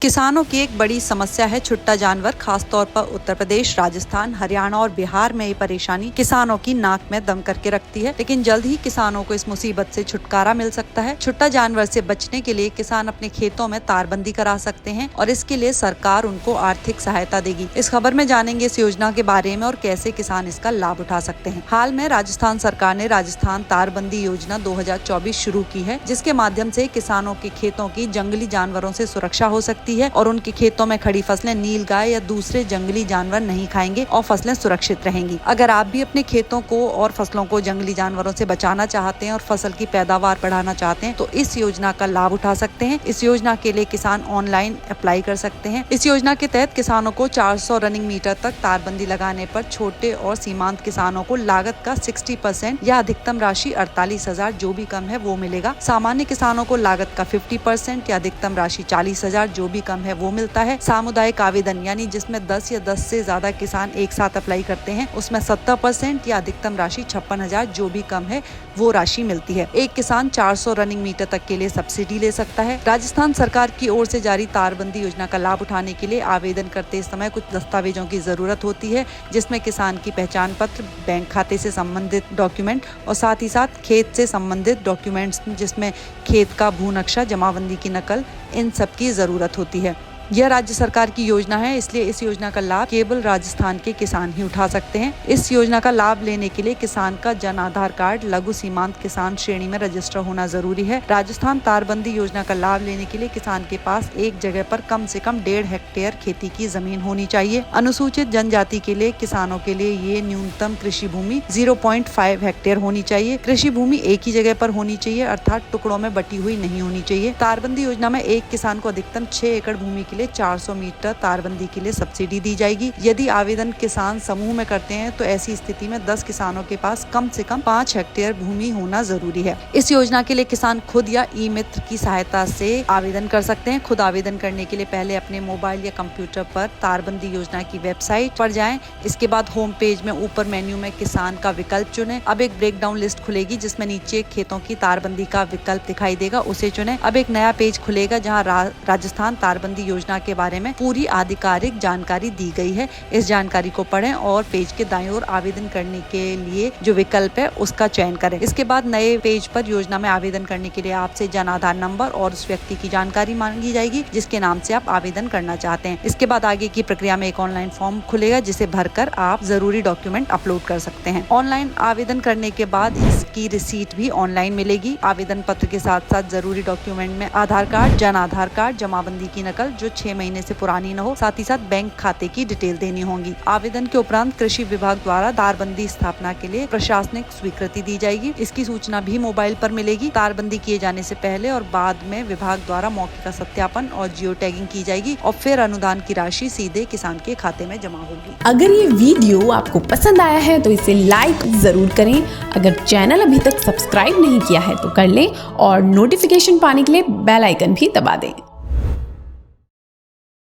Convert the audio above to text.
किसानों की एक बड़ी समस्या है छुट्टा जानवर। खासतौर पर उत्तर प्रदेश, राजस्थान, हरियाणा और बिहार में ये परेशानी किसानों की नाक में दम करके रखती है। लेकिन जल्द ही किसानों को इस मुसीबत से छुटकारा मिल सकता है। छुट्टा जानवर से बचने के लिए किसान अपने खेतों में तारबंदी करा सकते हैं और इसके लिए सरकार उनको आर्थिक सहायता देगी। इस खबर में जानेंगे इस योजना के बारे में और कैसे किसान इसका लाभ उठा सकते हैं। हाल में राजस्थान सरकार ने राजस्थान तारबंदी योजना 2024 शुरू की है, जिसके माध्यम से किसानों के खेतों की जंगली जानवरों से सुरक्षा हो सकती है और उनके खेतों में खड़ी फसलें नीलगाय या दूसरे जंगली जानवर नहीं खाएंगे और फसलें सुरक्षित रहेंगी। अगर आप भी अपने खेतों को और फसलों को जंगली जानवरों से बचाना चाहते हैं और फसल की पैदावार बढ़ाना चाहते हैं तो इस योजना का लाभ उठा सकते हैं। इस योजना के लिए किसान ऑनलाइन अप्लाई कर सकते हैं। इस योजना के तहत किसानों को 400 रनिंग मीटर तक तारबंदी लगाने पर छोटे और सीमांत किसानों को लागत का 60% या अधिकतम राशि 48,000 जो भी कम है वो मिलेगा। सामान्य किसानों को लागत का 50% या अधिकतम राशि 40,000 जो भी कम है वो मिलता है। सामुदायिक आवेदन यानी जिसमें 10 या 10 से ज्यादा किसान एक साथ अप्लाई करते हैं उसमें 70% या अधिकतम राशि 56,000 जो भी कम है वो राशि मिलती है। एक किसान 400 रनिंग मीटर तक के लिए सब्सिडी ले सकता है। राजस्थान सरकार की ओर से जारी तारबंदी योजना का लाभ उठाने के लिए आवेदन करते समय कुछ दस्तावेजों की जरूरत होती है, जिसमें किसान की पहचान पत्र, बैंक खाते से संबंधित डॉक्यूमेंट और साथ ही साथ खेत से संबंधित डॉक्यूमेंट्स जिसमें खेत का भू नक्शा, जमाबंदी की नकल, इन सब की जरूरत होती है। यह राज्य सरकार की योजना है, इसलिए इस योजना का लाभ केवल राजस्थान के किसान ही उठा सकते हैं। इस योजना का लाभ लेने के लिए किसान का जन आधार कार्ड लघु सीमांत किसान श्रेणी में रजिस्टर होना जरूरी है। राजस्थान तारबंदी योजना का लाभ लेने के लिए किसान के पास एक जगह पर कम से कम 1.5 हेक्टेयर खेती की जमीन होनी चाहिए। अनुसूचित जनजाति के लिए किसानों के लिए ये न्यूनतम कृषि भूमि 0.5 हेक्टेयर होनी चाहिए। कृषि भूमि एक ही जगह पर होनी चाहिए, अर्थात टुकड़ों में बटी हुई नहीं होनी चाहिए। तारबंदी योजना में एक किसान को अधिकतम 6 एकड़ भूमि के लिए 400 मीटर तारबंदी के लिए सब्सिडी दी जाएगी। यदि आवेदन किसान समूह में करते हैं तो ऐसी स्थिति में 10 किसानों के पास कम से कम 5 हेक्टेयर भूमि होना जरूरी है। इस योजना के लिए किसान खुद या ई मित्र की सहायता से आवेदन कर सकते हैं। खुद आवेदन करने के लिए पहले अपने मोबाइल या कंप्यूटर पर तारबंदी योजना की वेबसाइट पर जाएं। इसके बाद होम पेज में ऊपर मेन्यू में किसान का विकल्प चुनें। अब एक ब्रेकडाउन लिस्ट खुलेगी जिसमें नीचे खेतों की तारबंदी का विकल्प दिखाई देगा, उसे चुनें। अब एक नया पेज खुलेगा जहाँ राजस्थान तारबंदी योजना के बारे में पूरी आधिकारिक जानकारी दी गई है। इस जानकारी को पढ़ें और पेज के दाईं ओर आवेदन करने के लिए जो विकल्प है उसका चयन करें। इसके बाद नए पेज पर योजना में आवेदन करने के लिए आपसे जन आधार नंबर और उस व्यक्ति की जानकारी मांगी जाएगी जिसके नाम से आप आवेदन करना चाहते हैं। इसके बाद आगे की प्रक्रिया में एक ऑनलाइन फॉर्म खुलेगा जिसे भरकर आप जरूरी डॉक्यूमेंट अपलोड कर सकते हैं। ऑनलाइन आवेदन करने के बाद इसकी रिसीट भी ऑनलाइन मिलेगी। आवेदन पत्र के साथ साथ जरूरी डॉक्यूमेंट में आधार कार्ड, जन आधार कार्ड, जमाबंदी की नकल जो 6 महीने से पुरानी न हो, साथ ही साथ बैंक खाते की डिटेल देनी होगी। आवेदन के उपरांत कृषि विभाग द्वारा तारबंदी स्थापना के लिए प्रशासनिक स्वीकृति दी जाएगी। इसकी सूचना भी मोबाइल पर मिलेगी। तारबंदी किए जाने से पहले और बाद में विभाग द्वारा मौके का सत्यापन और जियो टैगिंग की जाएगी और फिर अनुदान की राशि सीधे किसान के खाते में जमा होगी। अगर ये वीडियो आपको पसंद आया है तो इसे लाइक जरूर करें। अगर चैनल अभी तक सब्सक्राइब नहीं किया है तो कर लें और नोटिफिकेशन पाने के लिए बेल आइकन भी दबा दें।